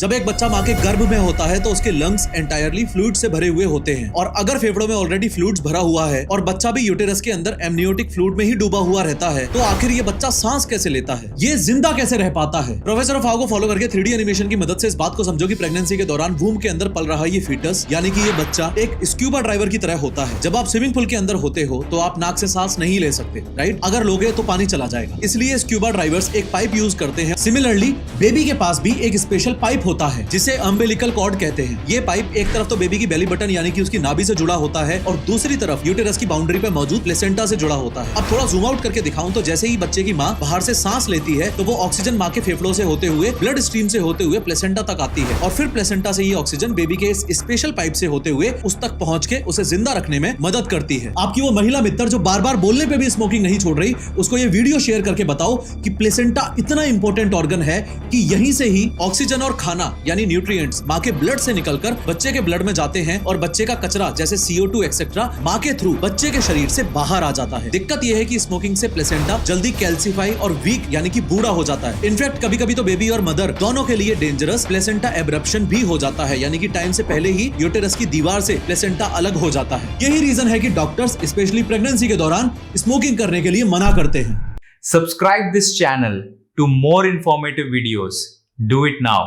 जब एक बच्चा माँ के गर्भ में होता है तो उसके लंग्स एंटायरली फ्लूइड से भरे हुए होते हैं, और अगर फेफड़ों में ऑलरेडी फ्लूइड्स भरा हुआ है और बच्चा भी यूटेरस के अंदर एमनियोटिक फ्लूइड में ही डूबा हुआ रहता है, तो आखिर ये बच्चा सांस कैसे लेता है, ये जिंदा कैसे रह पाता है। प्रोफेसर ऑफ हाउ को फॉलो करके 3D एनिमेशन की मदद से इस बात को समझो कि प्रेगनेंसी के दौरान वूम के अंदर पल रहा ये फीटस यानी कि ये बच्चा एक स्क्यूबा ड्राइवर की तरह होता है। जब आप स्विमिंग पूल के अंदर होते हो तो आप नाक से सांस नहीं ले सकते, राइट? अगर लोगे तो पानी चला जाएगा, इसलिए स्क्यूबा ड्राइवर्स एक पाइप यूज करते हैं। सिमिलरली बेबी के पास भी एक स्पेशल पाइप होता है जिसे अम्बिलिकल कॉर्ड कहते हैं। ये पाइप एक तरफ तो बेबी की बेली बटन यानी कि उसकी नाभि से जुड़ा होता है और दूसरी तरफ यूटेरस की बाउंड्री पे मौजूद प्लेसेंटा से जुड़ा होता है। अब थोड़ा जूम आउट करके दिखाऊं तो जैसे ही बच्चे की माँ बाहर से सांस लेती है तो वो ऑक्सीजन माँ के फेफड़ों से होते हुए ब्लड स्ट्रीम से होते हुए प्लेसेंटा तक आती है, और फिर प्लेसेंटा से ये ऑक्सीजन बेबी के इस स्पेशल पाइप से होते हुए उस तक पहुंच के उसे जिंदा रखने में मदद करती है। आपकी वो महिला मित्र जो बार बार बोलने पे भी स्मोकिंग नहीं छोड़ रही, उसको ये वीडियो शेयर करके बताओ कि प्लेसेंटा इतना इंपॉर्टेंट ऑर्गन है कि यहीं से ही ऑक्सीजन और खाना यानी न्यूट्रिएंट्स माँ के ब्लड से निकलकर बच्चे के ब्लड में जाते हैं और बच्चे का कचरा जैसे CO2 एक्सेट्रा माँ के थ्रू बच्चे के शरीर से बाहर आ जाता है। दिक्कत यह है कि स्मोकिंग से प्लेसेंटा जल्दी कैल्सिफाई और वीक यानी कि बूढ़ा हो जाता है। इनफैक्ट कभी कभी तो बेबी और मदर दोनों के लिए डेंजरस प्लेसेंटा एब्रप्शन भी हो जाता है, यानी कि टाइम से पहले ही यूटेरस की दीवार से प्लेसेंटा अलग हो जाता है। यही रीजन है कि डॉक्टर्स स्पेशली प्रेगनेंसी के दौरान स्मोकिंग करने के लिए मना करते हैं। Subscribe this channel to more informative videos. Do it now.